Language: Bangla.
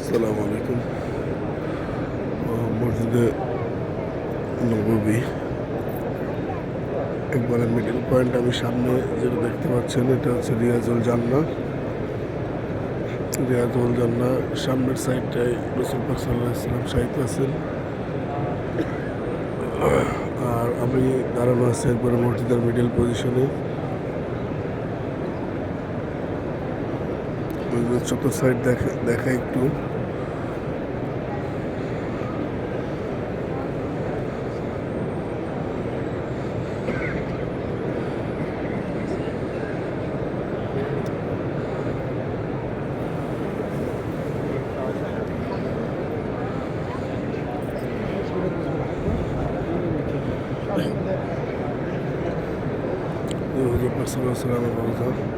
আসসালামু আলাইকুম। মসজিদে নববী একবারে মিডল পয়েন্ট। আমি সামনে যেটা দেখতে পাচ্ছেন এটা হচ্ছে রিয়াজুল জান্নাহ। রিয়াজুল জান্নাহ সামনের সাইডটায় রাসূল পাক সাল্লাল্লাহু আলাইহি ওয়াসাল্লাম শায়িত আছেন, আর আমি দাঁড়ানো আছি একবারে মসজিদের মিডল পজিশনে। ছোট সাইড দেখা একটু। হুজুর পাক সাল্লাল্লাহু আলাইহি ওয়াসাল্লামের রওজা।